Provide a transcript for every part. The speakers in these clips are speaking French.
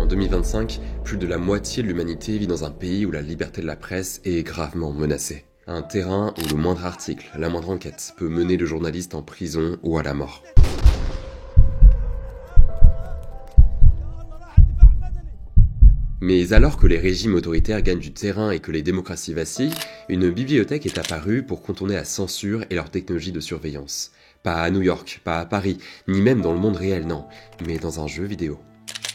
En 2025, plus de la moitié de l'humanité vit dans un pays où la liberté de la presse est gravement menacée. Un terrain où le moindre article, la moindre enquête peut mener le journaliste en prison ou à la mort. Mais alors que les régimes autoritaires gagnent du terrain et que les démocraties vacillent, une bibliothèque est apparue pour contourner la censure et leur technologie de surveillance. Pas à New York, pas à Paris, ni même dans le monde réel, non, mais dans un jeu vidéo.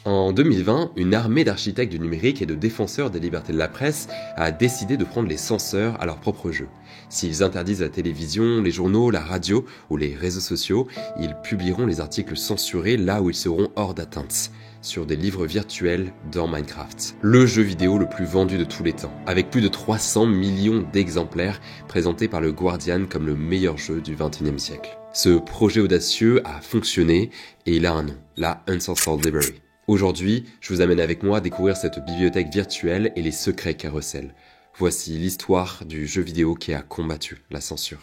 En 2020, une armée d'architectes du numérique et de défenseurs des libertés de la presse a décidé de prendre les censeurs à leur propre jeu. S'ils interdisent la télévision, les journaux, la radio ou les réseaux sociaux, ils publieront les articles censurés là où ils seront hors d'atteinte, sur des livres virtuels dans Minecraft. Le jeu vidéo le plus vendu de tous les temps, avec plus de 300 millions d'exemplaires présentés par le Guardian comme le meilleur jeu du XXIe siècle. Ce projet audacieux a fonctionné et il a un nom, la Uncensored Library. Aujourd'hui, je vous amène avec moi à découvrir cette bibliothèque virtuelle et les secrets qu'elle recèle. Voici l'histoire du jeu vidéo qui a combattu la censure.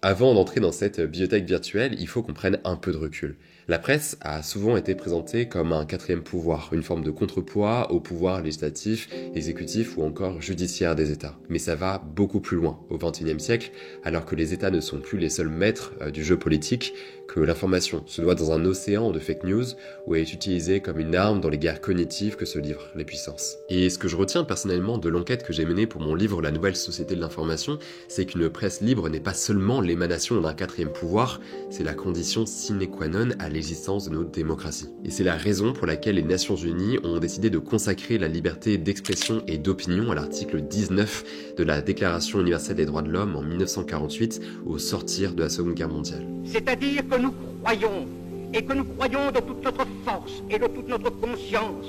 Avant d'entrer dans cette bibliothèque virtuelle, il faut qu'on prenne un peu de recul. La presse a souvent été présentée comme un quatrième pouvoir, une forme de contrepoids au pouvoir législatif, exécutif ou encore judiciaire des États. Mais ça va beaucoup plus loin au XXIe siècle, alors que les États ne sont plus les seuls maîtres du jeu politique, que l'information se noie dans un océan de fake news où elle est utilisée comme une arme dans les guerres cognitives que se livrent les puissances. Et ce que je retiens personnellement de l'enquête que j'ai menée pour mon livre La Nouvelle Société de l'Information, c'est qu'une presse libre n'est pas seulement l'émanation d'un quatrième pouvoir, c'est la condition sine qua non à l'existence de notre démocratie. Et c'est la raison pour laquelle les Nations Unies ont décidé de consacrer la liberté d'expression et d'opinion à l'article 19 de la Déclaration universelle des droits de l'homme en 1948 au sortir de la Seconde Guerre mondiale. C'est-à-dire que nous croyons, et que nous croyons de toute notre force et de toute notre conscience,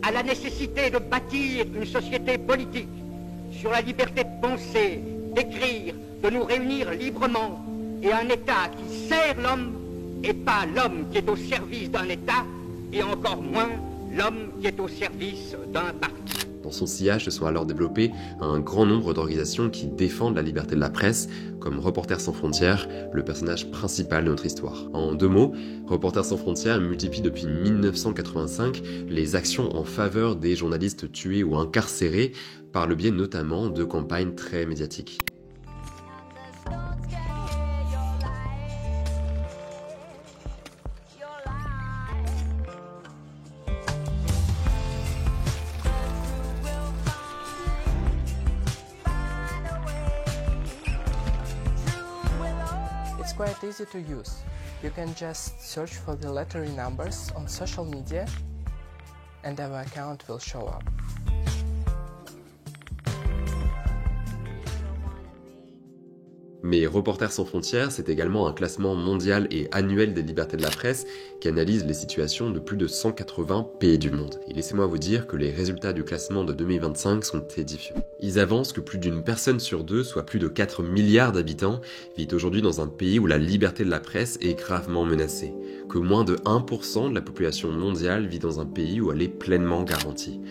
à la nécessité de bâtir une société politique sur la liberté de penser, d'écrire, de nous réunir librement, et un État qui sert l'homme, et pas l'homme qui est au service d'un État, et encore moins l'homme qui est au service d'un parti. Dans son sillage se sont alors développés un grand nombre d'organisations qui défendent la liberté de la presse, comme Reporters sans frontières, le personnage principal de notre histoire. En deux mots, Reporters sans frontières multiplie depuis 1985 les actions en faveur des journalistes tués ou incarcérés, par le biais notamment de campagnes très médiatiques. It's quite easy to use. You can just search for the lottery numbers on social media and our account will show up. Mais Reporters sans frontières, c'est également un classement mondial et annuel des libertés de la presse qui analyse les situations de plus de 180 pays du monde. Et laissez-moi vous dire que les résultats du classement de 2025 sont édifiants. Ils avancent que plus d'une personne sur deux, soit plus de 4 milliards d'habitants, vit aujourd'hui dans un pays où la liberté de la presse est gravement menacée. Que moins de 1% de la population mondiale vit dans un pays où elle est pleinement garantie.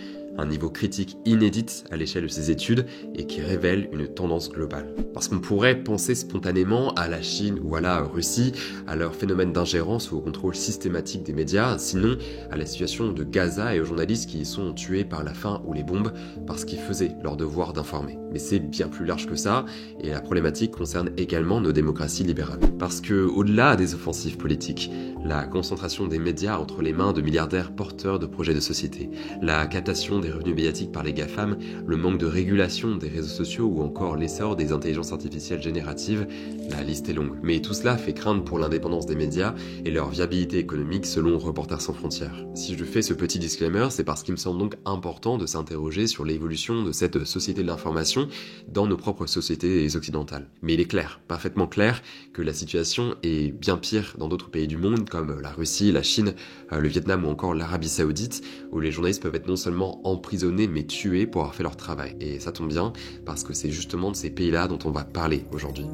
Un niveau critique inédit à l'échelle de ces études et qui révèle une tendance globale. Parce qu'on pourrait penser spontanément à la Chine ou à la Russie, à leur phénomène d'ingérence ou au contrôle systématique des médias, sinon à la situation de Gaza et aux journalistes qui y sont tués par la faim ou les bombes parce qu'ils faisaient leur devoir d'informer. Mais c'est bien plus large que ça, et la problématique concerne également nos démocraties libérales. Parce que, au-delà des offensives politiques, la concentration des médias entre les mains de milliardaires porteurs de projets de société, la captation des revenus médiatiques par les GAFAM, le manque de régulation des réseaux sociaux ou encore l'essor des intelligences artificielles génératives, la liste est longue. Mais tout cela fait craindre pour l'indépendance des médias et leur viabilité économique selon Reporters sans frontières. Si je fais ce petit disclaimer, c'est parce qu'il me semble donc important de s'interroger sur l'évolution de cette société de l'information dans nos propres sociétés occidentales. Mais il est clair, parfaitement clair, que la situation est bien pire dans d'autres pays du monde comme la Russie, la Chine, le Vietnam ou encore l'Arabie Saoudite, où les journalistes peuvent être non seulement emprisonnés mais tués pour avoir fait leur travail. Et ça tombe bien parce que c'est justement de ces pays-là dont on va parler aujourd'hui.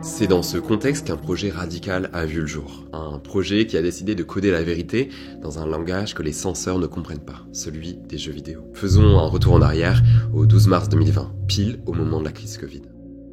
C'est dans ce contexte qu'un projet radical a vu le jour. Un projet qui a décidé de coder la vérité dans un langage que les censeurs ne comprennent pas, celui des jeux vidéo. Faisons un retour en arrière au 12 mars 2020, pile au moment de la crise Covid.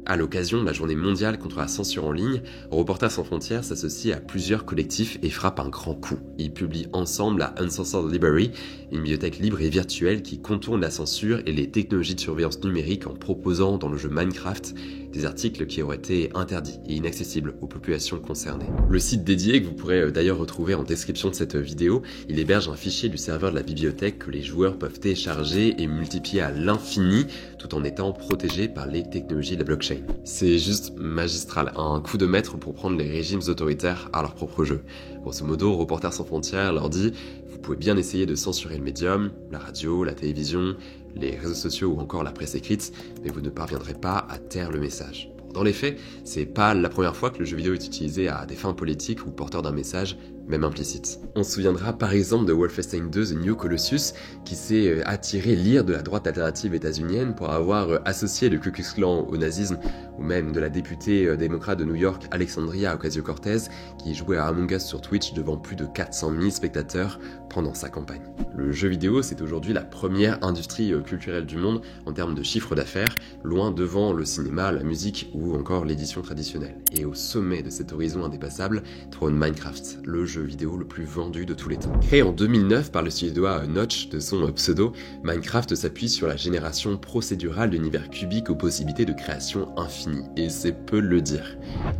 À l'occasion de la journée mondiale contre la censure en ligne, Reporters sans frontières s'associe à plusieurs collectifs et frappe un grand coup. Ils publient ensemble la Uncensored Library, une bibliothèque libre et virtuelle qui contourne la censure et les technologies de surveillance numérique en proposant dans le jeu Minecraft des articles qui auraient été interdits et inaccessibles aux populations concernées. Le site dédié, que vous pourrez d'ailleurs retrouver en description de cette vidéo, il héberge un fichier du serveur de la bibliothèque que les joueurs peuvent télécharger et multiplier à l'infini tout en étant protégés par les technologies de la blockchain. C'est juste magistral, un coup de maître pour prendre les régimes autoritaires à leur propre jeu. Grosso modo, Reporters sans frontières leur dit « Vous pouvez bien essayer de censurer le médium, la radio, la télévision, les réseaux sociaux ou encore la presse écrite, mais vous ne parviendrez pas à taire le message. » Dans les faits, c'est pas la première fois que le jeu vidéo est utilisé à des fins politiques ou porteur d'un message, même implicite. On se souviendra par exemple de Wolfenstein 2 The New Colossus, qui s'est attiré l'ire de la droite alternative états-unienne pour avoir associé le Ku Klux Klan au nazisme, ou même de la députée démocrate de New York Alexandria Ocasio-Cortez, qui jouait à Among Us sur Twitch devant plus de 400 000 spectateurs pendant sa campagne. Le jeu vidéo, c'est aujourd'hui la première industrie culturelle du monde en termes de chiffre d'affaires, loin devant le cinéma, la musique ou encore l'édition traditionnelle. Et au sommet de cet horizon indépassable trône Minecraft, le jeu vidéo le plus vendu de tous les temps. Créé en 2009 par le suédois Notch de son pseudo, Minecraft s'appuie sur la génération procédurale d'univers cubiques aux possibilités de création infinie, et c'est peu le dire.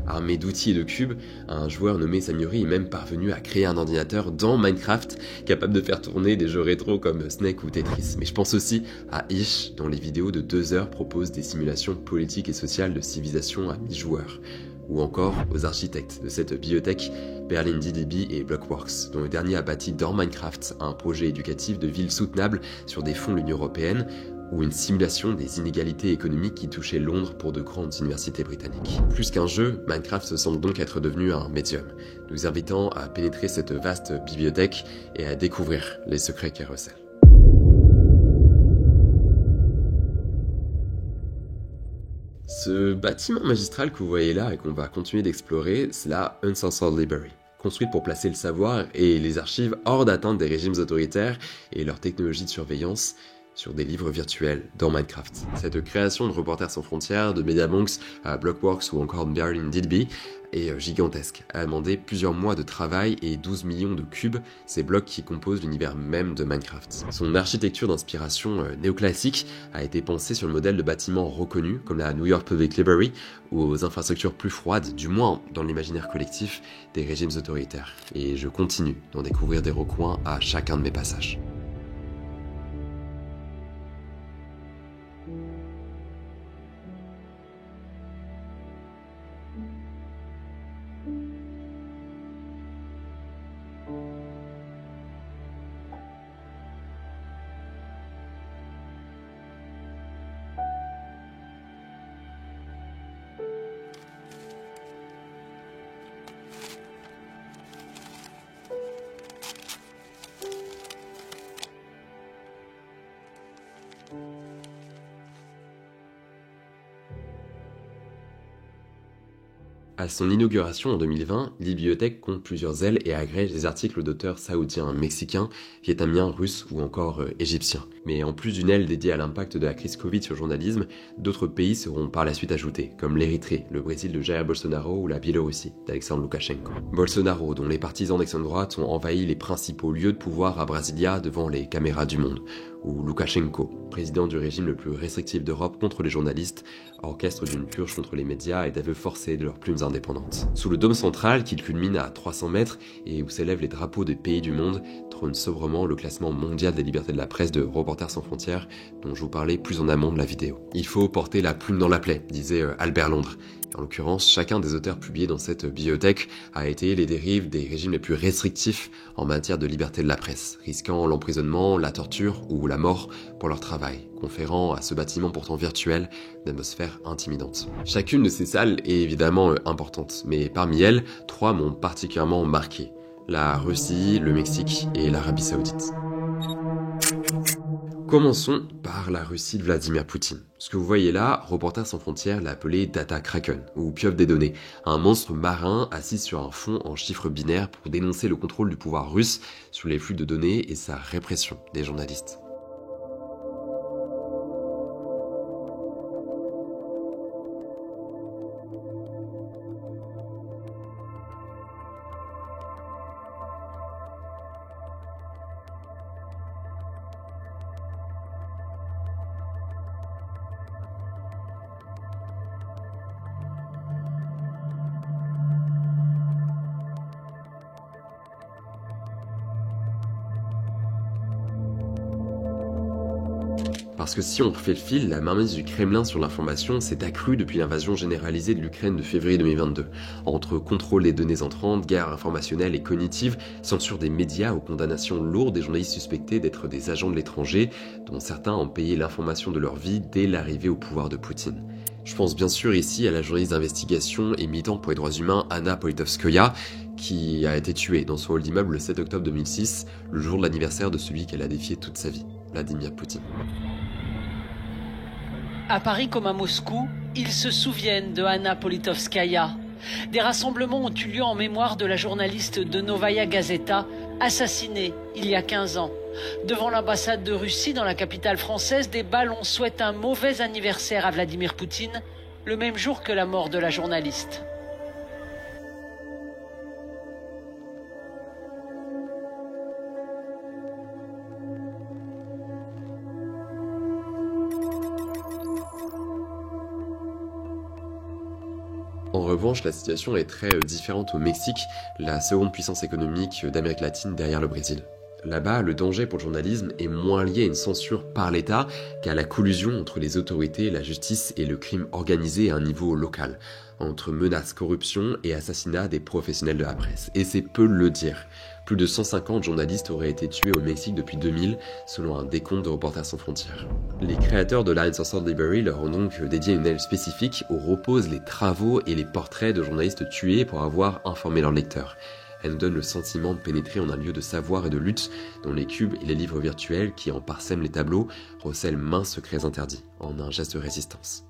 Armé d'outils et de cubes, un joueur nommé Samuri est même parvenu à créer un ordinateur dans Minecraft capable de faire tourner des jeux rétro comme Snake ou Tetris. Mais je pense aussi à Ish, dont les vidéos de 2 heures proposent des simulations politiques et sociales de civilisation à mi-joueur. Ou encore aux architectes de cette bibliothèque, Berlin DDB et Blockworks, dont le dernier a bâti dans Minecraft un projet éducatif de ville soutenable sur des fonds de l'Union européenne, ou une simulation des inégalités économiques qui touchaient Londres pour de grandes universités britanniques. Plus qu'un jeu, Minecraft semble donc être devenu un médium, nous invitant à pénétrer cette vaste bibliothèque et à découvrir les secrets qu'elle recèle. Ce bâtiment magistral que vous voyez là et qu'on va continuer d'explorer, c'est la Uncensored Library, construite pour placer le savoir et les archives hors d'atteinte des régimes autoritaires et leurs technologies de surveillance sur des livres virtuels dans Minecraft. Cette création de Reporters sans frontières, de Mediamonks à Blockworks ou encore de Berlin DDB est gigantesque. Elle a demandé plusieurs mois de travail et 12 millions de cubes, ces blocs qui composent l'univers même de Minecraft. Son architecture d'inspiration néoclassique a été pensée sur le modèle de bâtiments reconnus comme la New York Public Library ou aux infrastructures plus froides, du moins dans l'imaginaire collectif, des régimes autoritaires. Et je continue d'en découvrir des recoins à chacun de mes passages. À son inauguration en 2020, la bibliothèque compte plusieurs ailes et agrège des articles d'auteurs saoudiens, mexicains, vietnamiens, russes ou encore égyptiens. Mais en plus d'une aile dédiée à l'impact de la crise Covid sur le journalisme, d'autres pays seront par la suite ajoutés, comme l'Érythrée, le Brésil de Jair Bolsonaro ou la Biélorussie d'Alexandre Loukachenko. Bolsonaro, dont les partisans d'extrême droite ont envahi les principaux lieux de pouvoir à Brasilia devant les caméras du monde, ou Loukachenko, président du régime le plus restrictif d'Europe contre les journalistes, orchestre d'une purge contre les médias et d'aveux forcés de leurs plumes indépendantes. Sous le dôme central, qui culmine à 300 mètres et où s'élèvent les drapeaux des pays du monde, trône sobrement le classement mondial des libertés de la presse de Reporters sans frontières, dont je vous parlais plus en amont de la vidéo. Il faut porter la plume dans la plaie, disait Albert Londres. En l'occurrence, chacun des auteurs publiés dans cette bibliothèque a été les dérives des régimes les plus restrictifs en matière de liberté de la presse, risquant l'emprisonnement, la torture ou la mort pour leur travail, conférant à ce bâtiment pourtant virtuel une atmosphère intimidante. Chacune de ces salles est évidemment importante, mais parmi elles, 3 m'ont particulièrement marqué: la Russie, le Mexique et l'Arabie Saoudite. Commençons par la Russie de Vladimir Poutine. Ce que vous voyez là, Reporters sans frontières l'a appelé Data Kraken, ou pieuvre des données, un monstre marin assis sur un fond en chiffres binaires pour dénoncer le contrôle du pouvoir russe sur les flux de données et sa répression des journalistes. Parce que si on refait le fil, la mainmise du Kremlin sur l'information s'est accrue depuis l'invasion généralisée de l'Ukraine de février 2022. Entre contrôle des données entrantes, guerre informationnelle et cognitive, censure des médias ou condamnations lourdes des journalistes suspectés d'être des agents de l'étranger, dont certains ont payé l'information de leur vie dès l'arrivée au pouvoir de Poutine. Je pense bien sûr ici à la journaliste d'investigation et militante pour les droits humains Anna Politkovskaya, qui a été tuée dans son hall d'immeuble le 7 octobre 2006, le jour de l'anniversaire de celui qu'elle a défié toute sa vie, Vladimir Poutine. À Paris comme à Moscou, ils se souviennent de Anna Politkovskaya. Des rassemblements ont eu lieu en mémoire de la journaliste de Novaya Gazeta, assassinée il y a 15 ans. Devant l'ambassade de Russie dans la capitale française, des ballons souhaitent un mauvais anniversaire à Vladimir Poutine, le même jour que la mort de la journaliste. En revanche, la situation est très différente au Mexique, la seconde puissance économique d'Amérique latine derrière le Brésil. Là-bas, le danger pour le journalisme est moins lié à une censure par l'État qu'à la collusion entre les autorités, la justice et le crime organisé à un niveau local, entre menaces, corruption et assassinat des professionnels de la presse. Et c'est peu le dire. Plus de 150 journalistes auraient été tués au Mexique depuis 2000, selon un décompte de Reporters sans frontières. Les créateurs de l'Uncensored Library leur ont donc dédié une aile spécifique où reposent les travaux et les portraits de journalistes tués pour avoir informé leurs lecteurs. Elle nous donne le sentiment de pénétrer en un lieu de savoir et de lutte dont les cubes et les livres virtuels qui en parsèment les tableaux recèlent maints secrets interdits, en un geste de résistance.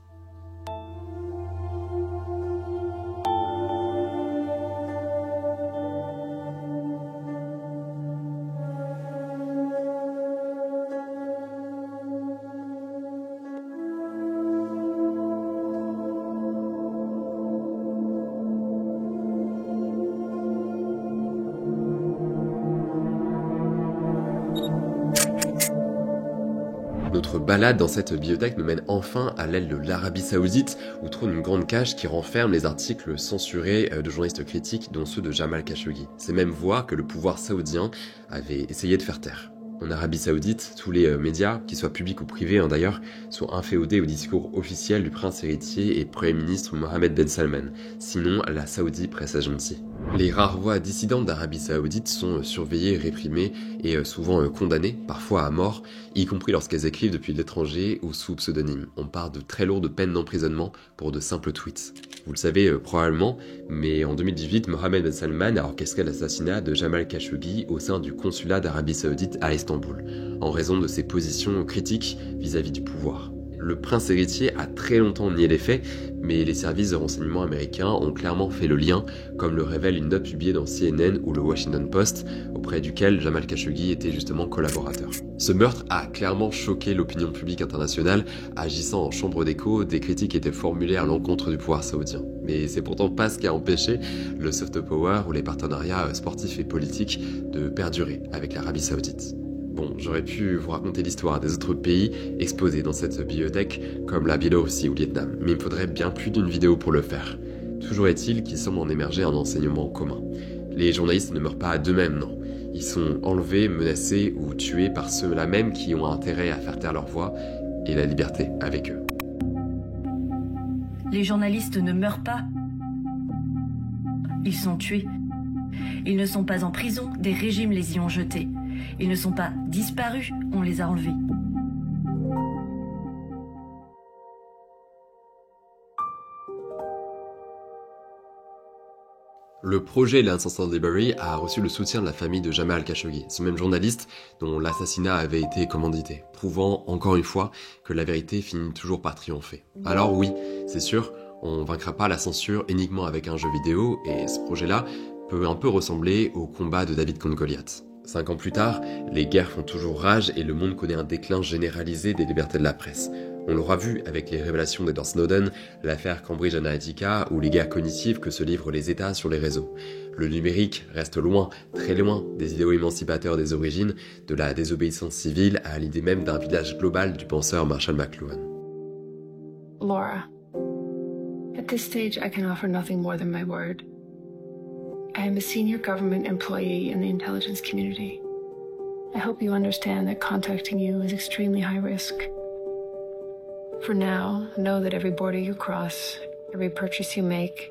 Notre balade dans cette bibliothèque nous mène enfin à l'aile de l'Arabie Saoudite, où trône une grande cage qui renferme les articles censurés de journalistes critiques, dont ceux de Jamal Khashoggi. Ces mêmes voix que le pouvoir saoudien avait essayé de faire taire. En Arabie Saoudite, tous les médias, qu'ils soient publics ou privés d'ailleurs, sont inféodés au discours officiel du prince héritier et Premier ministre Mohammed Ben Salman, sinon la Saudi Press Agency. Les rares voix dissidentes d'Arabie Saoudite sont surveillées, réprimées et souvent condamnées, parfois à mort, y compris lorsqu'elles écrivent depuis l'étranger ou sous pseudonyme. On parle de très lourdes peines d'emprisonnement pour de simples tweets. Vous le savez probablement, mais en 2018, Mohammed Ben Salman a orchestré l'assassinat de Jamal Khashoggi au sein du consulat d'Arabie Saoudite à Istanbul, en raison de ses positions critiques vis-à-vis du pouvoir. Le prince héritier a très longtemps nié les faits, mais les services de renseignement américains ont clairement fait le lien, comme le révèle une note publiée dans CNN ou le Washington Post, auprès duquel Jamal Khashoggi était justement collaborateur. Ce meurtre a clairement choqué l'opinion publique internationale, agissant en chambre d'écho, des critiques étaient formulées à l'encontre du pouvoir saoudien. Mais c'est pourtant pas ce qui a empêché le soft power ou les partenariats sportifs et politiques de perdurer avec l'Arabie Saoudite. Bon, j'aurais pu vous raconter l'histoire des autres pays exposés dans cette bibliothèque, comme la Biélorussie ou le Vietnam, mais il me faudrait bien plus d'une vidéo pour le faire. Toujours est-il qu'il semble en émerger un enseignement commun. Les journalistes ne meurent pas d'eux-mêmes, non. Ils sont enlevés, menacés ou tués par ceux-là même qui ont intérêt à faire taire leur voix et la liberté avec eux. Les journalistes ne meurent pas. Ils sont tués. Ils ne sont pas en prison, des régimes les y ont jetés. Ils ne sont pas disparus, on les a enlevés. Le projet l'Uncensored Library a reçu le soutien de la famille de Jamal Khashoggi, ce même journaliste dont l'assassinat avait été commandité, prouvant encore une fois que la vérité finit toujours par triompher. Alors oui, c'est sûr, on vaincra pas la censure uniquement avec un jeu vidéo, et ce projet-là peut un peu ressembler au combat de David contre Goliath. 5 ans plus tard, les guerres font toujours rage et le monde connaît un déclin généralisé des libertés de la presse. On l'aura vu avec les révélations d'Edward Snowden, l'affaire Cambridge Analytica ou les guerres cognitives que se livrent les États sur les réseaux. Le numérique reste loin, très loin, des idéaux émancipateurs des origines, de la désobéissance civile à l'idée même d'un village global du penseur Marshall McLuhan. Laura, at this stage I can offer nothing more than my word. I am a senior government employee in the intelligence community. I hope you understand that contacting you is extremely high risk. For now, know that every border you cross, every purchase you make,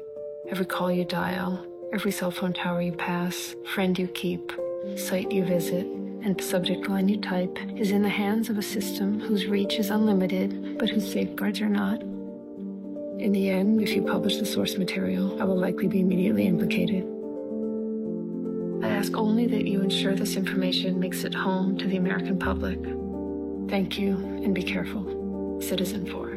every call you dial, every cell phone tower you pass, friend you keep, site you visit, and subject line you type is in the hands of a system whose reach is unlimited, but whose safeguards are not. In the end, if you publish the source material, I will likely be immediately implicated. I ask only that you ensure this information makes it home to the American public. Thank you, and be careful. Citizen4.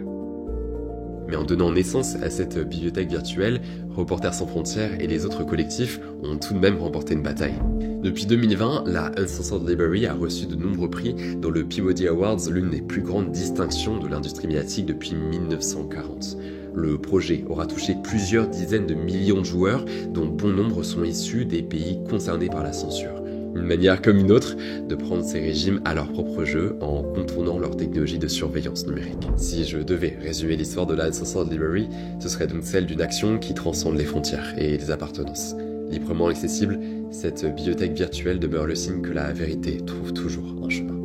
Mais en donnant naissance à cette bibliothèque virtuelle, Reporters sans frontières et les autres collectifs ont tout de même remporté une bataille. Depuis 2020, la Uncensored Library a reçu de nombreux prix, dont le Peabody Awards, l'une des plus grandes distinctions de l'industrie médiatique depuis 1940. Le projet aura touché plusieurs dizaines de millions de joueurs, dont bon nombre sont issus des pays concernés par la censure. Une manière comme une autre de prendre ces régimes à leur propre jeu en contournant leur technologie de surveillance numérique. Si je devais résumer l'histoire de la Uncensored Library, ce serait donc celle d'une action qui transcende les frontières et les appartenances. Librement accessible, cette bibliothèque virtuelle demeure le signe que la vérité trouve toujours un chemin.